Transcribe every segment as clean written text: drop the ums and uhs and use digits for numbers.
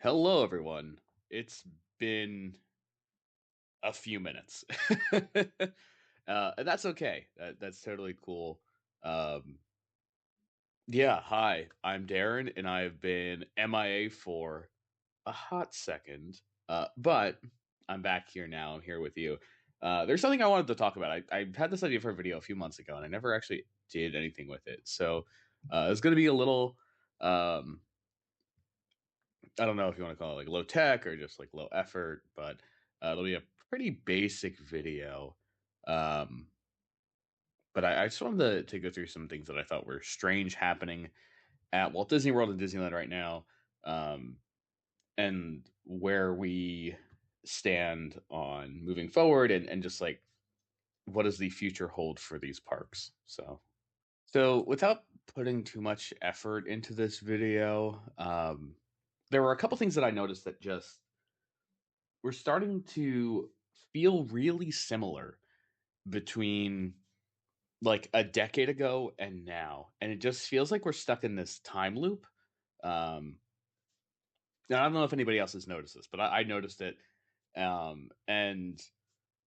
Hello, everyone. It's been a few minutes, and that's okay. That's totally cool. Um, yeah, hi, I'm Darren, and I've been MIA for a hot second, but I'm back here now. I'm here with you. There's something I wanted to talk about. I had this idea for a video a few months ago, and I never actually did anything with it. So it's going to be a little. Um, I don't know if you want to call it like low tech or just like low effort, but it'll be a pretty basic video. Um, but I just wanted to go through some things that I thought were strange happening at Walt Disney World and Disneyland right now, um, and where we stand on moving forward, and just like what does the future hold for these parks. So without putting too much effort into this video, there were a couple things that I noticed that just we're starting to feel really similar between like a decade ago and now, and it just feels like we're stuck in this time loop. um and I don't know if anybody else has noticed this, but I noticed it. And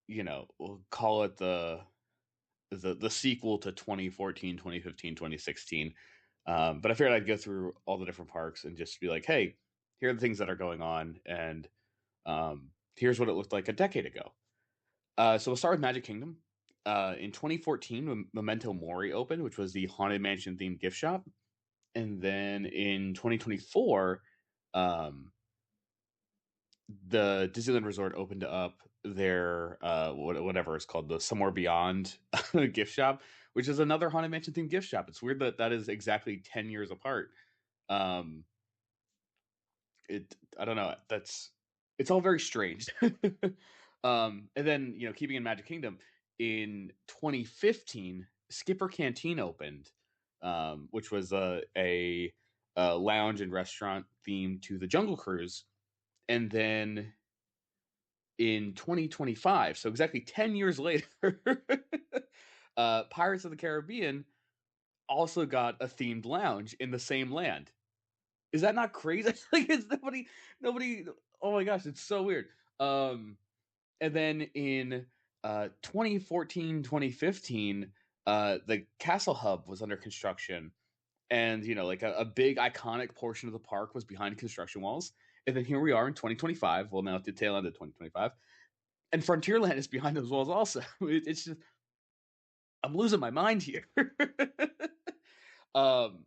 we'll call it the sequel to 2014, 2015, 2016. But I figured I'd go through all the different parks and just be like, hey, here are the things that are going on, and here's what it looked like a decade ago. So we'll start with Magic Kingdom. In 2014, Memento Mori opened, which was the Haunted Mansion themed gift shop. And then in 2024, um, the Disneyland Resort opened up their whatever it's called, the Somewhere Beyond gift shop, which is another Haunted Mansion themed gift shop. It's weird that that is exactly 10 years apart. Um, I don't know. It's all very strange. And then keeping in Magic Kingdom in 2015, Skipper Canteen opened, which was a lounge and restaurant themed to the Jungle Cruise. And then in 2025, so exactly 10 years later, Pirates of the Caribbean also got a themed lounge in the same land. Is that not crazy? Like, it's nobody. Oh my gosh, it's so weird. Um, and then in 2014, 2015, the Castle Hub was under construction, and like a big iconic portion of the park was behind construction walls. And then here we are in 2025. Well, now at the tail end of 2025, and Frontierland is behind those walls also. It's just I'm losing my mind here. um,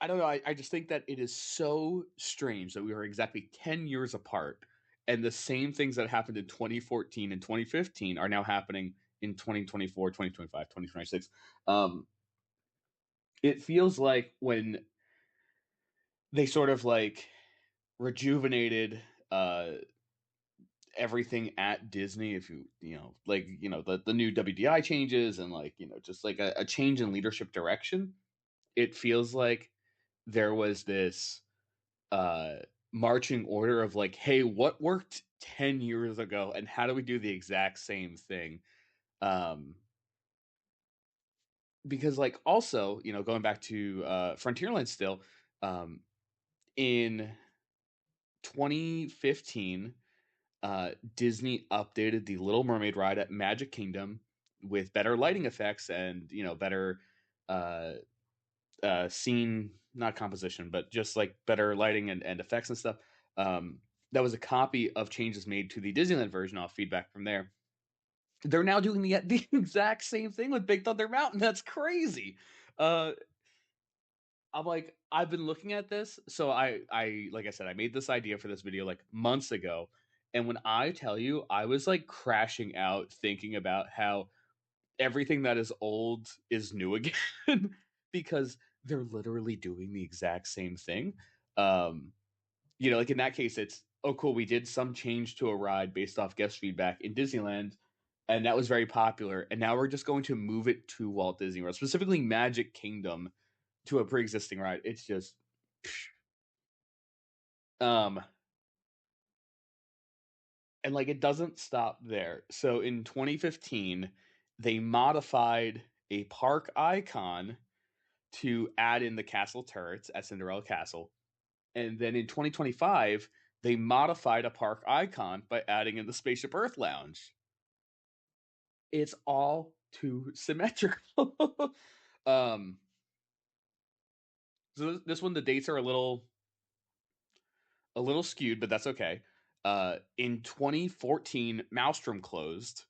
I don't know. I just think that it is so strange that we are exactly 10 years apart, and the same things that happened in 2014 and 2015 are now happening in 2024, 2025, 2026. It feels like when they sort of like rejuvenated everything at Disney, if the new WDI changes, and just like a change in leadership direction, it feels like there was this uh marching order of like, hey, what worked 10 years ago and how do we do the exact same thing? um because like also, going back to Frontierland still, um in 2015, Disney updated the Little Mermaid ride at Magic Kingdom with better lighting effects and better uh scene, not composition, but just like better lighting and effects and stuff. Um, that was a copy of changes made to the Disneyland version off feedback from there. They're now doing the exact same thing with Big Thunder Mountain. That's crazy. Uh, I'm like, I've been looking at this. So I like I said, I made this idea for this video like months ago. And when I tell you, I was like crashing out thinking about how everything that is old is new again because they're literally doing the exact same thing. Um, like in that case, it's oh cool, we did some change to a ride based off guest feedback in Disneyland, and that was very popular. And now we're just going to move it to Walt Disney World, specifically Magic Kingdom, to a pre-existing ride. It's just um and like it doesn't stop there. So in 2015, they modified a park icon to add in the castle turrets at Cinderella Castle. And then in 2025, they modified a park icon by adding in the Spaceship Earth Lounge. It's all too symmetrical. um, so this one, the dates are a little skewed, but that's okay. In 2014, Maelstrom closed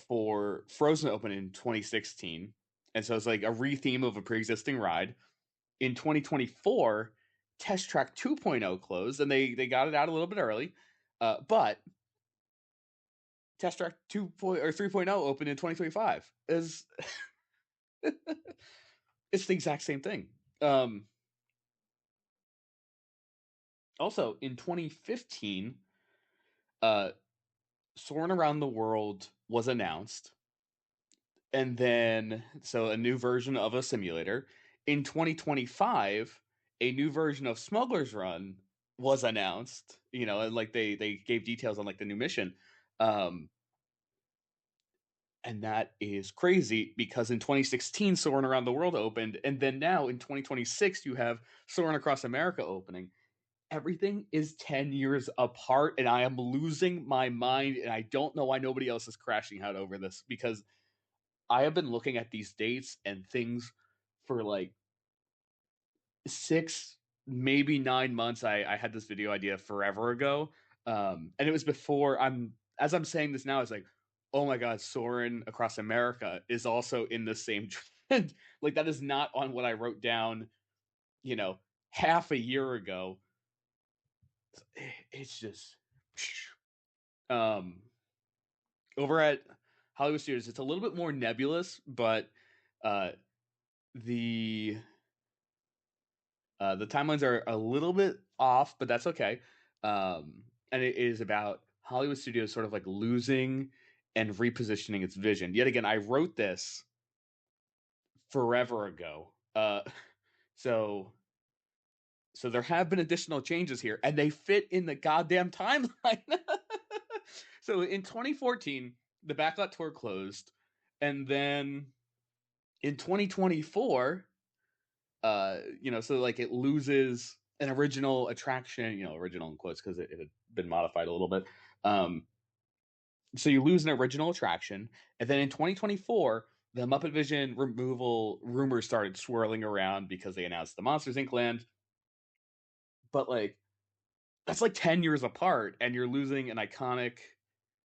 for Frozen open in 2016, and so it's like a retheme of a pre-existing ride. In 2024, Test Track 2.0 closed, and they got it out a little bit early, but Test Track 2. Or 3.0 opened in 2025. Is It's the exact same thing. Um, Also, in 2015, uh, Soaring Around the World was announced, and then so a new version of a simulator. In 2025, a new version of Smuggler's Run was announced. And like they gave details on like the new mission. Um, and that is crazy because in 2016, Soaring Around the World opened, and then now in 2026, you have Soaring Across America opening. Everything is 10 years apart, and I am losing my mind, and I don't know why nobody else is crashing out over this, because I have been looking at these dates and things for like 6, maybe 9 months. I had this video idea forever ago. And it was before as I'm saying this now, it's like, oh my God, Soarin' Across America is also in the same trend. Like, that is not on what I wrote down, you know, half a year ago. It's just, um, over at Hollywood Studios, it's a little bit more nebulous, but uh, the the timelines are a little bit off, but that's okay. And it is about Hollywood Studios sort of like losing and repositioning its vision. Yet again, I wrote this forever ago. So so there have been additional changes here, and they fit in the goddamn timeline. So in 2014, the Backlot tour closed, and then in 2024, so like it loses an original attraction, original in quotes because it had been modified a little bit. Um, so you lose an original attraction, and then in 2024, the Muppet Vision removal rumors started swirling around because they announced the Monsters Inc. land. But like that's like 10 years apart, and you're losing an iconic,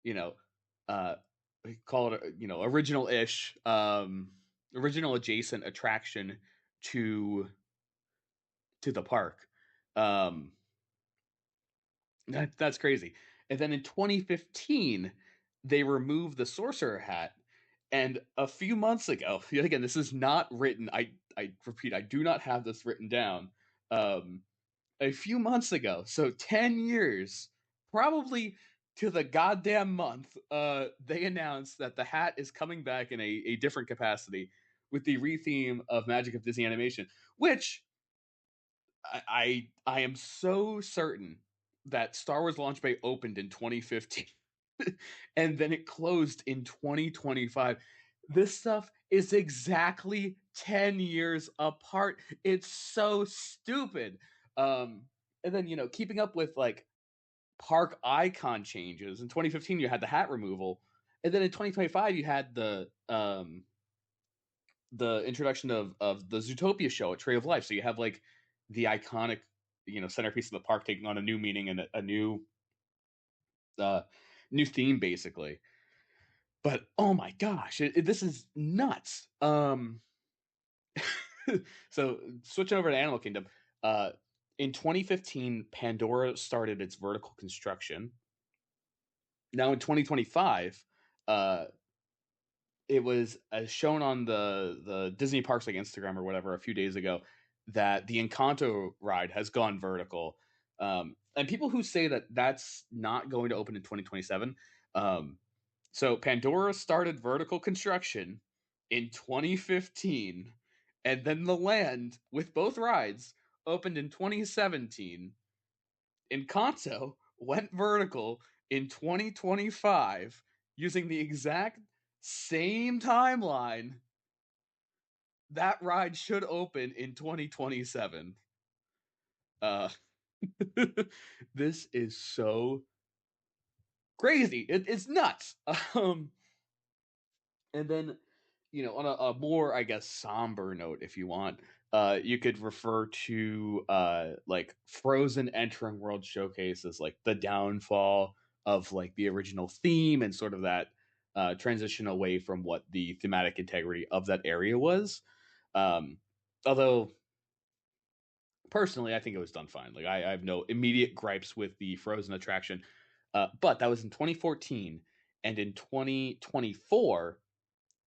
you know, uh, call it original-ish, original adjacent attraction to the park. Um, that's crazy. And then in 2015, they removed the sorcerer hat. And a few months ago, yet again, this is not written. I repeat, I do not have this written down. Um, a few months ago, so 10 years, probably to the goddamn month, they announced that the hat is coming back in a different capacity with the retheme of Magic of Disney Animation, which I am so certain that Star Wars Launch Bay opened in 2015 and then it closed in 2025. This stuff is exactly 10 years apart. It's so stupid. And then keeping up with like park icon changes. In 2015 you had the hat removal, and then in 2025 you had the introduction of the Zootopia show at Tree of Life. So you have like the iconic, centerpiece of the park taking on a new meaning and a uh, new theme, basically. But oh my gosh, this is nuts. So switching over to Animal Kingdom, uh, in 2015, Pandora started its vertical construction. Now in 2025, uh, it was shown on the Disney Parks like Instagram or whatever a few days ago that the Encanto ride has gone vertical. And people who say that that's not going to open in 2027. So Pandora started vertical construction in 2015, and then the land with both rides opened in 2017. Encanto went vertical in 2025 using the exact same timeline. That ride should open in 2027. Uh, this is so crazy. It's nuts. And then, on a more, I guess, somber note, if you want, you could refer to like Frozen entering World Showcase as like the downfall of like the original theme and sort of that transition away from what the thematic integrity of that area was. Um, Although personally, I think it was done fine. Like I have no immediate gripes with the Frozen attraction, but that was in 2014, and in 2024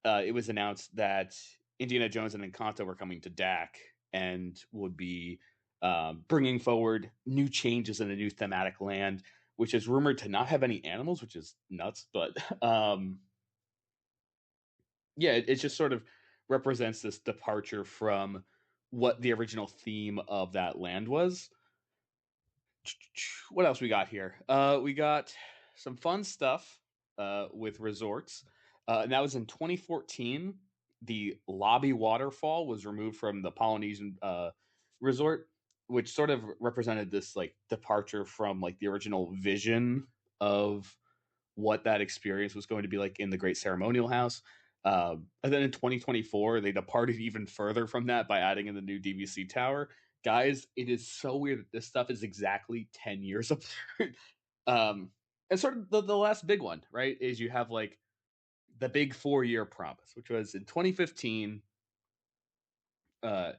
it was announced that Indiana Jones and Encanto were coming to DAC and would be bringing forward new changes in a new thematic land, which is rumored to not have any animals, which is nuts. But yeah, it just sort of represents this departure from what the original theme of that land was. What else we got here? We got some fun stuff with resorts. And that was in 2014. The lobby waterfall was removed from the Polynesian resort, which sort of represented this like departure from like the original vision of what that experience was going to be like in the Great Ceremonial House. And then in 2024, they departed even further from that by adding in the new DVC tower. Guys, it is so weird that this stuff is exactly 10 years apart. And sort of the last big one, right, is you have like the big 4-year promise, which was in 2015. Uh,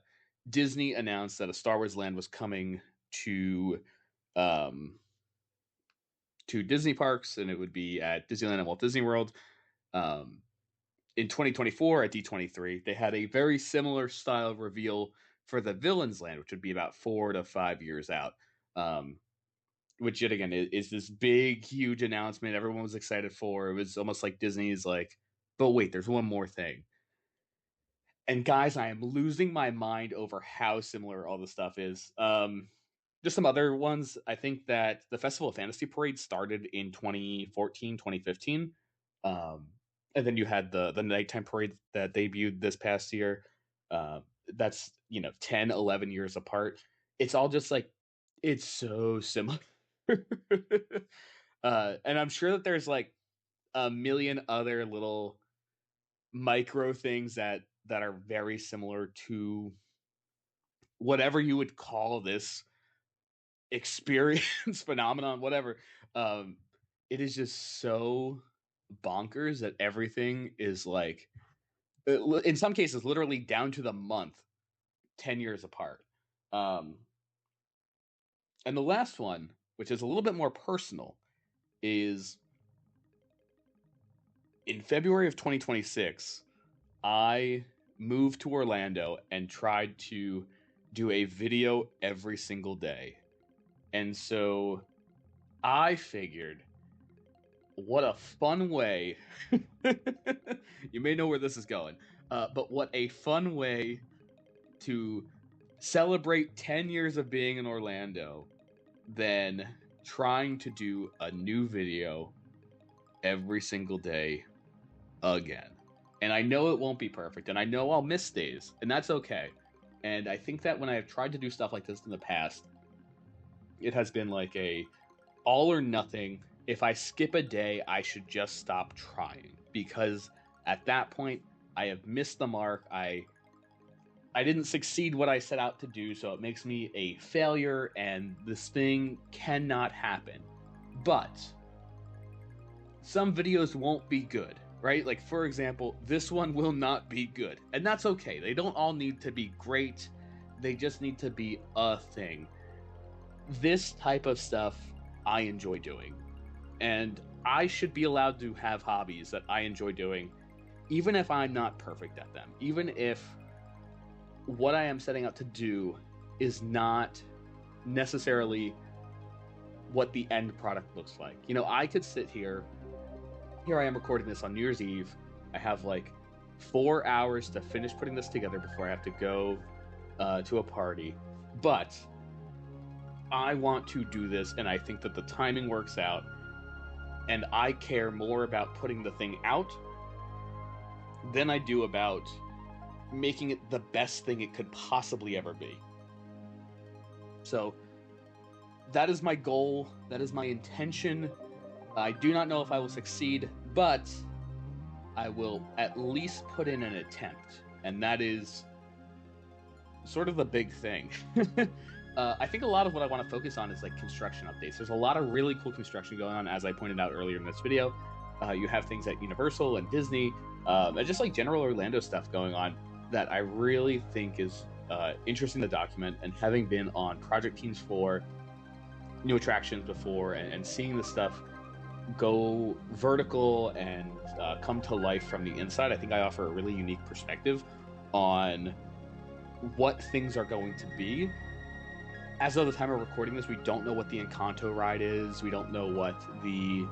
Disney announced that a Star Wars land was coming to um, Disney parks, and it would be at Disneyland and Walt Disney World. Um, in 2024 at D23, they had a very similar style reveal for the Villains Land, which would be about 4 to 5 years out. Um, which yet again is this big, huge announcement everyone was excited for. It was almost like Disney's like, but wait, there's one more thing. And guys, I am losing my mind over how similar all this stuff is. Just some other ones. I think that the Festival of Fantasy Parade started in 2014, 2015. Um, and then you had the nighttime parade that debuted this past year. Uh, that's, 10, 11 years apart. It's all just like, it's so similar. And I'm sure that there's like a million other little micro things that are very similar to whatever you would call this experience phenomenon, whatever. um it is just so bonkers that everything is like in some cases literally down to the month 10 years apart. um and the last one, which is a little bit more personal, is in February of 2026. I moved to Orlando and tried to do a video every single day. And so I figured, what a fun way. You may know where this is going, but what a fun way to celebrate 10 years of being in Orlando than trying to do a new video every single day again. And I know it won't be perfect, and I know I'll miss days, and that's okay. And I think that when I have tried to do stuff like this in the past, it has been like a all or nothing. If I skip a day, I should just stop trying, because at that point I have missed the mark. I didn't succeed what I set out to do, so it makes me a failure, and this thing cannot happen. But some videos won't be good, right? Like, for example, this one will not be good, and that's okay. They don't all need to be great. They just need to be a thing. This type of stuff I enjoy doing, and I should be allowed to have hobbies that I enjoy doing, even if I'm not perfect at them, even if what I am setting out to do is not necessarily what the end product looks like. I could sit here I am recording this on New Year's Eve. I have like 4 hours to finish putting this together before I have to go to a party. But I want to do this, and I think that the timing works out, and I care more about putting the thing out than I do about making it the best thing it could possibly ever be. So that is my goal. That is my intention. I do not know if I will succeed, but I will at least put in an attempt, and that is sort of the big thing. I think a lot of what I want to focus on is like construction updates. There's a lot of really cool construction going on, as I pointed out earlier in this video. You have things at Universal and Disney, and just like general Orlando stuff going on that I really think is interesting to document. And having been on project teams for new attractions before, and seeing the stuff go vertical and come to life from the inside, I think I offer a really unique perspective on what things are going to be. As of the time of recording this, we don't know what the Encanto ride is. We don't know what the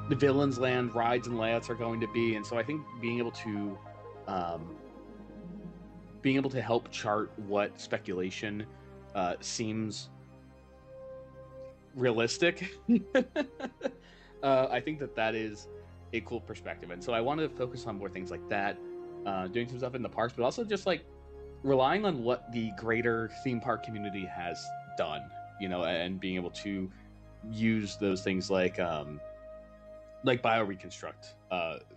Villains Land rides and layouts are going to be, and so I think being able to help chart what speculation seems realistic. I think that is a cool perspective, and so I wanted to focus on more things like that, doing some stuff in the parks, but also just like relying on what the greater theme park community has done, and being able to use those things like bioreconstruct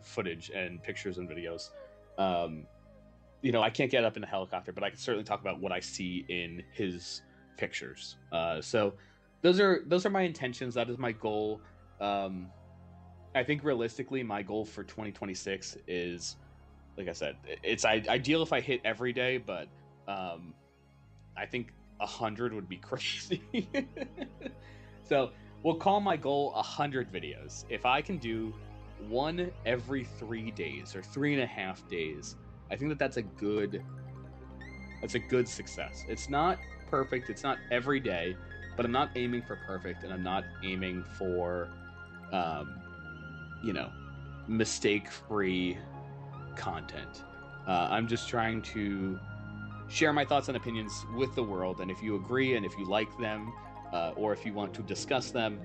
footage and pictures and videos. I can't get up in a helicopter, but I can certainly talk about what I see in his pictures. So those are my intentions. That is my goal. I think realistically, my goal for 2026 is, like I said, it's ideal if I hit every day, but I think 100 would be crazy. So we'll call my goal 100 videos. If I can do one every 3 days or 3.5 days, I think that's a good success. It's not perfect. It's not every day, but I'm not aiming for perfect, and I'm not aiming for, mistake-free content. I'm just trying to share my thoughts and opinions with the world, and if you agree and if you like them, or if you want to discuss them,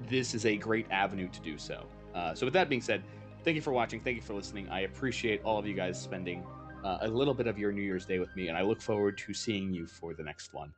this is a great avenue to do so. So with that being said, thank you for watching. Thank you for listening. I appreciate all of you guys spending a little bit of your New Year's Day with me, and I look forward to seeing you for the next one.